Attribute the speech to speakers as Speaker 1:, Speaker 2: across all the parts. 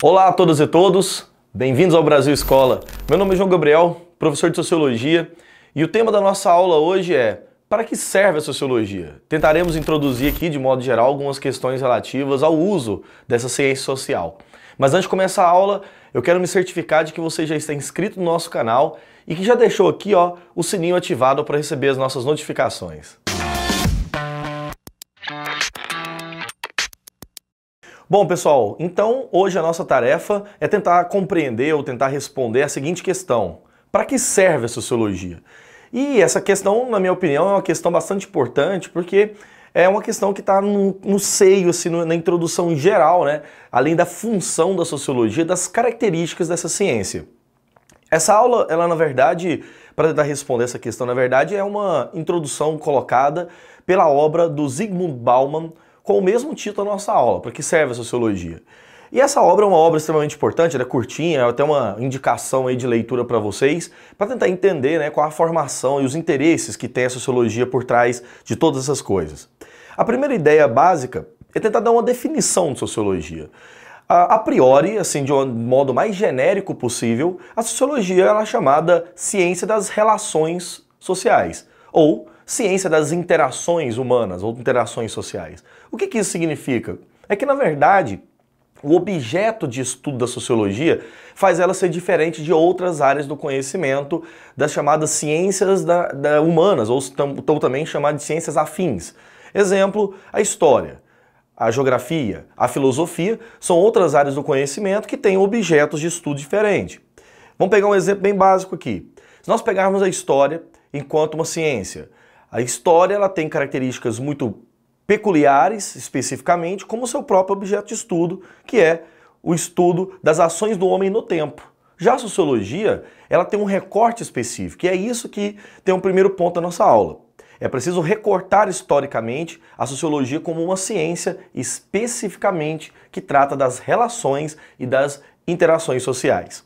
Speaker 1: Olá a todas e todos, bem-vindos ao Brasil Escola. Meu nome é João Gabriel, professor de Sociologia, e o tema da nossa aula hoje é: para que serve a Sociologia? Tentaremos introduzir aqui, de modo geral, algumas questões relativas ao uso dessa ciência social. Mas antes de começar a aula, eu quero me certificar de que você já está inscrito no nosso canal e que já deixou aqui o sininho ativado para receber as nossas notificações. Bom, pessoal, então hoje a nossa tarefa é tentar compreender ou tentar responder a seguinte questão: para que serve a Sociologia? E essa questão, na minha opinião, é uma questão bastante importante, porque é uma questão que está no seio, assim, na introdução geral, né? Além da função da Sociologia, das características dessa ciência. Essa aula, ela na verdade, para tentar responder essa questão, na verdade, é uma introdução colocada pela obra do Zygmunt Bauman, com o mesmo título da nossa aula: para que serve a Sociologia? E essa obra é uma obra extremamente importante, ela é curtinha, até uma indicação aí de leitura para vocês, para tentar entender, né, qual a formação e os interesses que tem a Sociologia por trás de todas essas coisas. A primeira ideia básica é tentar dar uma definição de Sociologia. A priori, assim, de um modo mais genérico possível, a Sociologia ela é chamada ciência das relações sociais, ou ciência das interações humanas, ou interações sociais. O que isso significa? É que, na verdade, o objeto de estudo da Sociologia faz ela ser diferente de outras áreas do conhecimento, das chamadas ciências humanas, ou também chamadas de ciências afins. Exemplo, a história, a geografia, a filosofia são outras áreas do conhecimento que têm objetos de estudo diferentes. Vamos pegar um exemplo bem básico aqui. Se nós pegarmos a história enquanto uma ciência, a história ela tem características muito peculiares, especificamente, como seu próprio objeto de estudo, que é o estudo das ações do homem no tempo. Já a Sociologia, ela tem um recorte específico, e é isso que tem um primeiro ponto da nossa aula. É preciso recortar historicamente a Sociologia como uma ciência especificamente que trata das relações e das interações sociais.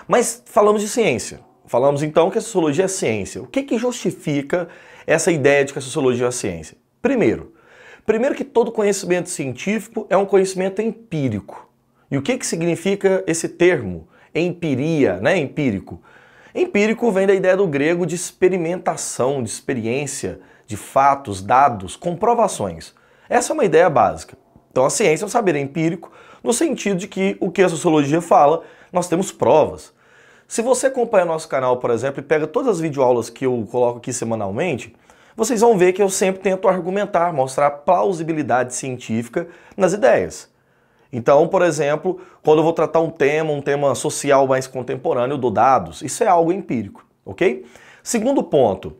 Speaker 1: Mas falamos de ciência. Falamos então que a Sociologia é ciência. O que justifica essa ideia de que a Sociologia é ciência? Primeiro que todo conhecimento científico é um conhecimento empírico. E o que significa esse termo? Empiria, né? Empírico. Empírico vem da ideia do grego de experimentação, de experiência, de fatos, dados, comprovações. Essa é uma ideia básica. Então a ciência é um saber empírico no sentido de que o que a Sociologia fala, nós temos provas. Se você acompanha nosso canal, por exemplo, e pega todas as videoaulas que eu coloco aqui semanalmente, vocês vão ver que eu sempre tento argumentar, mostrar plausibilidade científica nas ideias. Então, por exemplo, quando eu vou tratar um tema social mais contemporâneo, eu dou dados. Isso é algo empírico, ok? Segundo ponto,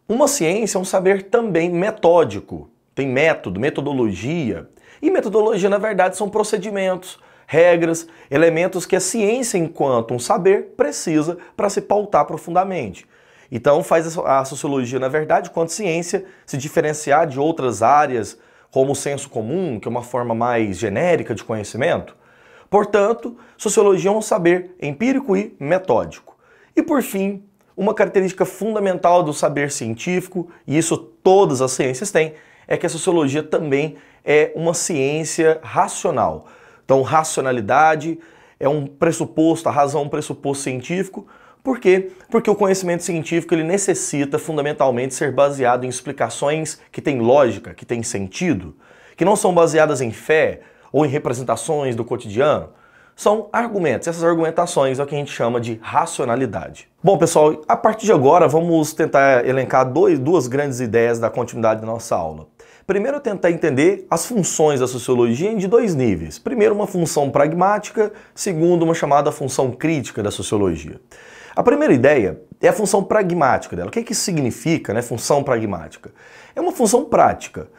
Speaker 1: uma ciência é um saber também metódico. Tem método, metodologia. E metodologia, na verdade, são procedimentos, regras, elementos que a ciência, enquanto um saber, precisa para se pautar profundamente. Então faz a Sociologia, na verdade, quanto ciência, se diferenciar de outras áreas, como o senso comum, que é uma forma mais genérica de conhecimento. Portanto, Sociologia é um saber empírico e metódico. E por fim, uma característica fundamental do saber científico, e isso todas as ciências têm, é que a Sociologia também é uma ciência racional. Então, racionalidade é um pressuposto, a razão é um pressuposto científico. Por quê? Porque o conhecimento científico ele necessita fundamentalmente ser baseado em explicações que têm lógica, que têm sentido, que não são baseadas em fé ou em representações do cotidiano. São argumentos. Essas argumentações é o que a gente chama de racionalidade. Bom, pessoal, a partir de agora vamos tentar elencar duas grandes ideias da continuidade da nossa aula. Primeiro, tentar entender as funções da Sociologia de dois níveis. Primeiro, uma função pragmática. Segundo, uma chamada função crítica da Sociologia. A primeira ideia é a função pragmática dela. O que isso significa, né? Função pragmática? É uma função prática,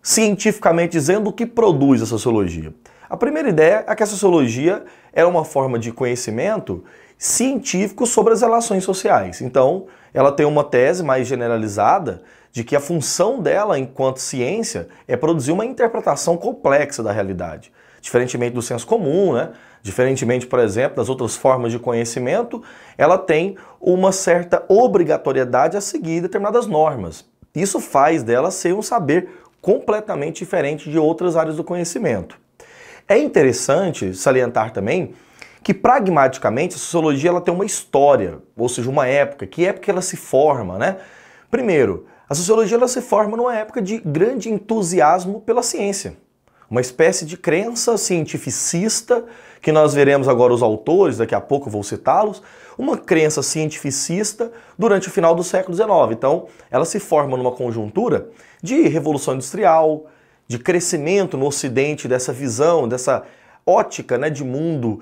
Speaker 1: cientificamente dizendo o que produz a Sociologia. A primeira ideia é que a Sociologia é uma forma de conhecimento científico sobre as relações sociais. Então, ela tem uma tese mais generalizada de que a função dela, enquanto ciência, é produzir uma interpretação complexa da realidade. Diferentemente do senso comum, né? Diferentemente, por exemplo, das outras formas de conhecimento, ela tem uma certa obrigatoriedade a seguir determinadas normas. Isso faz dela ser um saber completamente diferente de outras áreas do conhecimento. É interessante salientar também que pragmaticamente a sociologia ela tem uma história, ou seja, uma época. Que época ela se forma, né? Primeiro, a sociologia ela se forma numa época de grande entusiasmo pela ciência. Uma espécie de crença cientificista, que nós veremos agora os autores, daqui a pouco eu vou citá-los, uma crença cientificista durante o final do século XIX. Então, ela se forma numa conjuntura de revolução industrial, de crescimento no Ocidente dessa visão, dessa ótica, né, de mundo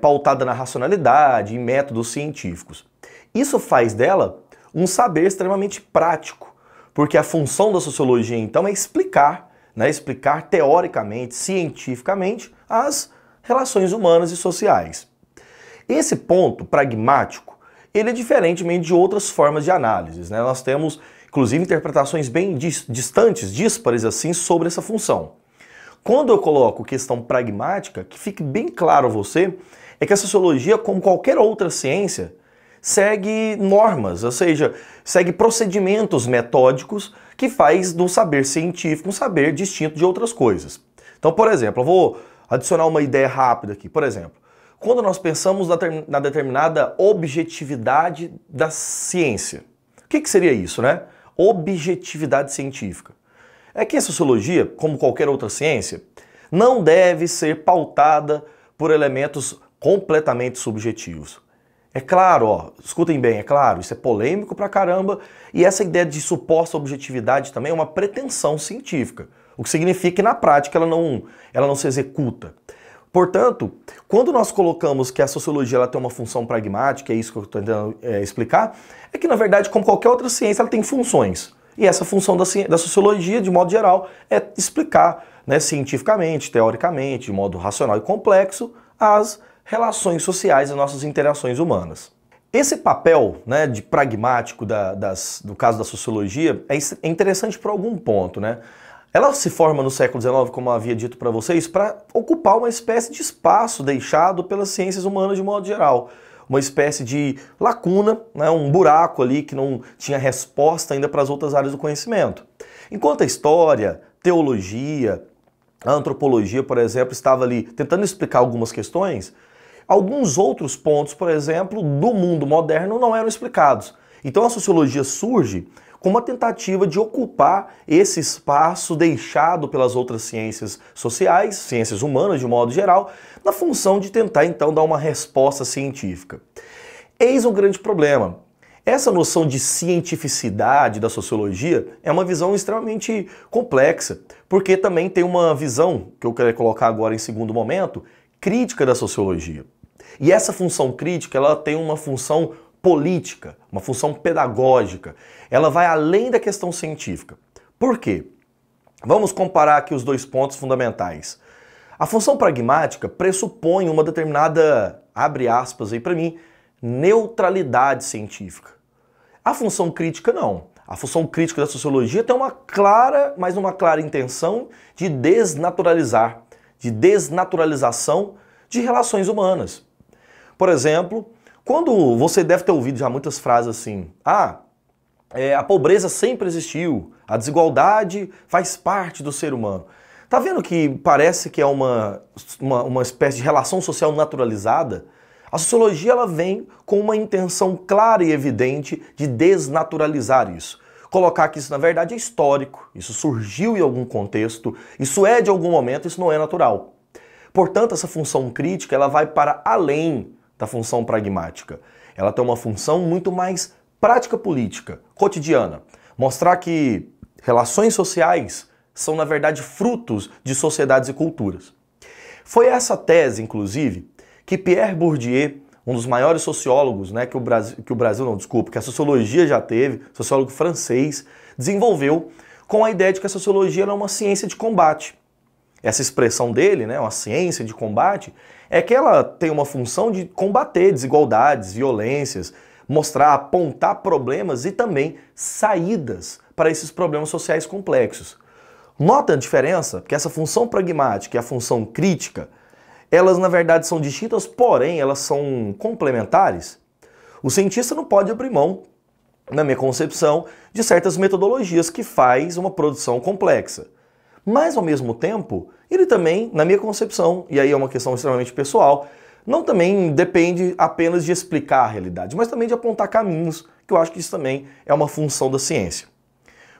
Speaker 1: pautada na racionalidade, em métodos científicos. Isso faz dela um saber extremamente prático, porque a função da sociologia, então, é explicar, né, explicar teoricamente, cientificamente, as relações humanas e sociais. Esse ponto pragmático, ele é diferentemente de outras formas de análise, né? Nós temos, inclusive, interpretações bem distantes, díspares assim, sobre essa função. Quando eu coloco questão pragmática, que fique bem claro a você, é que a sociologia, como qualquer outra ciência, segue normas, ou seja, segue procedimentos metódicos que faz do saber científico um saber distinto de outras coisas. Então, por exemplo, eu vou adicionar uma ideia rápida aqui. Por exemplo, quando nós pensamos na determinada objetividade da ciência, o que seria isso, né? Objetividade científica. É que a sociologia, como qualquer outra ciência, não deve ser pautada por elementos completamente subjetivos. É claro, ó, escutem bem, é claro, isso é polêmico pra caramba, e essa ideia de suposta objetividade também é uma pretensão científica, o que significa que na prática ela não se executa. Portanto, quando nós colocamos que a sociologia ela tem uma função pragmática, é isso que eu estou tentando explicar, é que na verdade, como qualquer outra ciência, ela tem funções. E essa função da sociologia, de modo geral, é explicar, né, cientificamente, teoricamente, de modo racional e complexo, as relações sociais e nossas interações humanas. Esse papel, né, de pragmático do caso da sociologia é interessante por algum ponto, né? Ela se forma no século XIX, como eu havia dito para vocês, para ocupar uma espécie de espaço deixado pelas ciências humanas de modo geral. Uma espécie de lacuna, né, um buraco ali que não tinha resposta ainda para as outras áreas do conhecimento. Enquanto a história, teologia, a antropologia, por exemplo, estava ali tentando explicar algumas questões, alguns outros pontos, por exemplo, do mundo moderno não eram explicados. Então a sociologia surge com uma tentativa de ocupar esse espaço deixado pelas outras ciências sociais, ciências humanas de modo geral, na função de tentar então dar uma resposta científica. Eis um grande problema. Essa noção de cientificidade da sociologia é uma visão extremamente complexa, porque também tem uma visão, que eu quero colocar agora em segundo momento, crítica da sociologia. E essa função crítica, ela tem uma função política, uma função pedagógica. Ela vai além da questão científica. Por quê? Vamos comparar aqui os dois pontos fundamentais. A função pragmática pressupõe uma determinada, abre aspas aí para mim, neutralidade científica. A função crítica não. A função crítica da sociologia tem uma clara, mas uma clara intenção de desnaturalizar, de desnaturalização de relações humanas. Por exemplo, quando você deve ter ouvido já muitas frases assim, a pobreza sempre existiu, a desigualdade faz parte do ser humano. Tá vendo que parece que é uma espécie de relação social naturalizada? A sociologia ela vem com uma intenção clara e evidente de desnaturalizar isso. Colocar que isso na verdade é histórico, isso surgiu em algum contexto, isso é de algum momento, isso não é natural. Portanto, essa função crítica ela vai para além da função pragmática. Ela tem uma função muito mais prática política, cotidiana. Mostrar que relações sociais são, na verdade, frutos de sociedades e culturas. Foi essa tese, inclusive, que Pierre Bourdieu, um dos maiores sociólogos, né, que a sociologia já teve, sociólogo francês, desenvolveu com a ideia de que a sociologia era uma ciência de combate. Essa expressão dele, né, uma ciência de combate, é que ela tem uma função de combater desigualdades, violências, mostrar, apontar problemas e também saídas para esses problemas sociais complexos. Nota a diferença? Que essa função pragmática e a função crítica, elas na verdade são distintas, porém elas são complementares. O cientista não pode abrir mão, na minha concepção, de certas metodologias que faz uma produção complexa. Mas, ao mesmo tempo, ele também, na minha concepção, e aí é uma questão extremamente pessoal, não também depende apenas de explicar a realidade, mas também de apontar caminhos, que eu acho que isso também é uma função da ciência.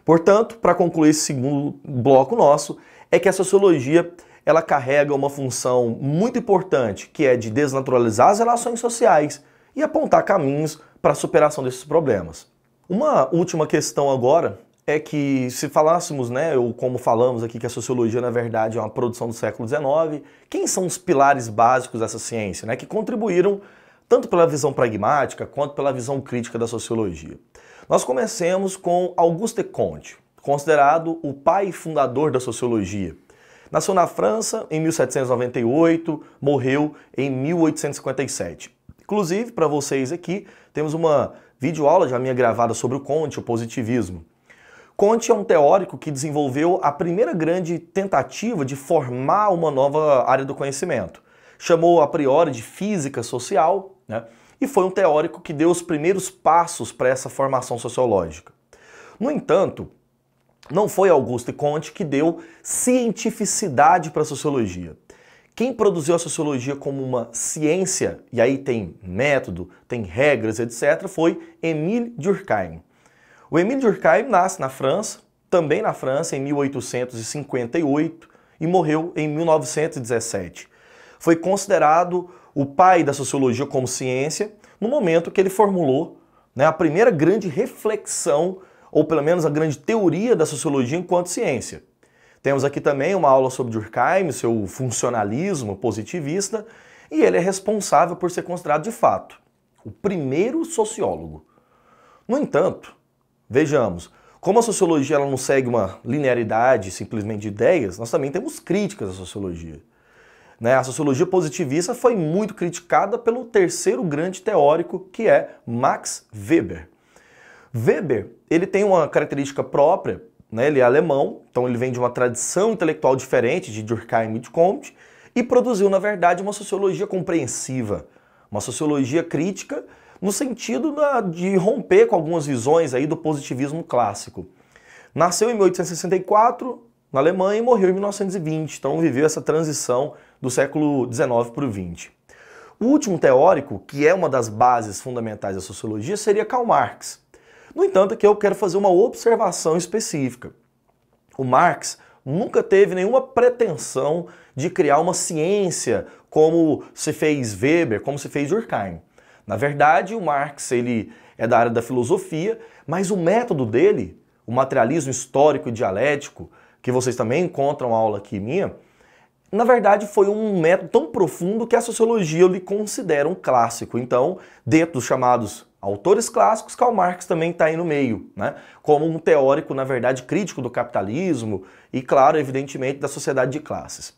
Speaker 1: Portanto, para concluir esse segundo bloco nosso, é que a sociologia ela carrega uma função muito importante, que é de desnaturalizar as relações sociais e apontar caminhos para a superação desses problemas. Uma última questão agora é que se falássemos, ou como falamos aqui, que a sociologia na verdade é uma produção do século XIX, quem são os pilares básicos dessa ciência, que contribuíram tanto pela visão pragmática quanto pela visão crítica da sociologia? Nós comecemos com Auguste Comte, considerado o pai fundador da sociologia. Nasceu na França em 1798, morreu em 1857. Inclusive, para vocês aqui, temos uma videoaula já minha gravada sobre o Comte, o positivismo. Comte é um teórico que desenvolveu a primeira grande tentativa de formar uma nova área do conhecimento. Chamou a priori de física social, e foi um teórico que deu os primeiros passos para essa formação sociológica. No entanto, não foi Auguste Comte que deu cientificidade para a sociologia. Quem produziu a sociologia como uma ciência, e aí tem método, tem regras, etc., foi Émile Durkheim. O Émile Durkheim nasce na França, também na França, em 1858 e morreu em 1917. Foi considerado o pai da sociologia como ciência no momento que ele formulou a primeira grande reflexão, ou pelo menos a grande teoria da sociologia enquanto ciência. Temos aqui também uma aula sobre Durkheim, seu funcionalismo positivista, e ele é responsável por ser considerado de fato o primeiro sociólogo. No entanto, vejamos, como a sociologia ela não segue uma linearidade simplesmente de ideias, nós também temos críticas à sociologia. A sociologia positivista foi muito criticada pelo terceiro grande teórico, que é Max Weber. Weber ele tem uma característica própria, ele é alemão, então ele vem de uma tradição intelectual diferente de Durkheim e de Comte, e produziu, na verdade, uma sociologia compreensiva, uma sociologia crítica, no sentido de romper com algumas visões aí do positivismo clássico. Nasceu em 1864 na Alemanha e morreu em 1920, então viveu essa transição do século XIX para o XX. O último teórico, que é uma das bases fundamentais da sociologia, seria Karl Marx. No entanto, aqui eu quero fazer uma observação específica. O Marx nunca teve nenhuma pretensão de criar uma ciência como se fez Weber, como se fez Durkheim. Na verdade, o Marx ele é da área da filosofia, mas o método dele, o materialismo histórico e dialético, que vocês também encontram aula aqui minha, na verdade foi um método tão profundo que a sociologia eu lhe considera um clássico. Então, dentro dos chamados autores clássicos, Karl Marx também está aí no meio, como um teórico, na verdade, crítico do capitalismo e, claro, evidentemente, da sociedade de classes.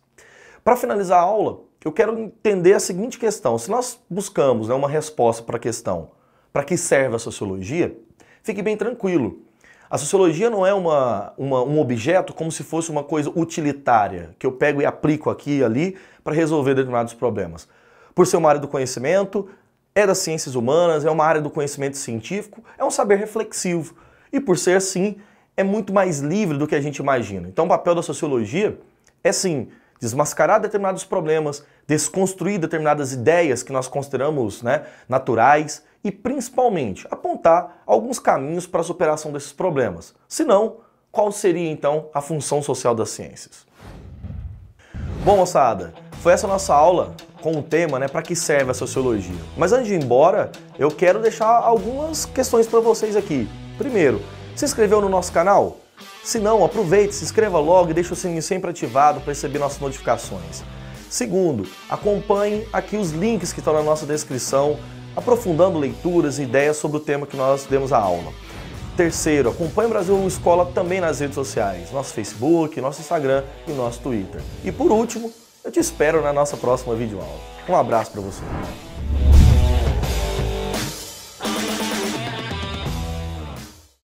Speaker 1: Para finalizar a aula, eu quero entender a seguinte questão. Se nós buscamos uma resposta para a questão, para que serve a sociologia, fique bem tranquilo. A sociologia não é um objeto como se fosse uma coisa utilitária, que eu pego e aplico aqui e ali para resolver determinados problemas. Por ser uma área do conhecimento, é das ciências humanas, é uma área do conhecimento científico, é um saber reflexivo. E por ser assim, é muito mais livre do que a gente imagina. Então o papel da sociologia é sim desmascarar determinados problemas, desconstruir determinadas ideias que nós consideramos naturais e principalmente apontar alguns caminhos para a superação desses problemas. Se não, qual seria então a função social das ciências? Bom, moçada, foi essa nossa aula com o tema, para que serve a sociologia. Mas antes de ir embora, eu quero deixar algumas questões para vocês aqui. Primeiro, se inscreveu no nosso canal? Se não, aproveite, se inscreva logo e deixe o sininho sempre ativado para receber nossas notificações. Segundo, acompanhe aqui os links que estão na nossa descrição, aprofundando leituras e ideias sobre o tema que nós demos a aula. Terceiro, acompanhe o Brasil Escola também nas redes sociais, nosso Facebook, nosso Instagram e nosso Twitter. E por último, eu te espero na nossa próxima videoaula. Um abraço para você.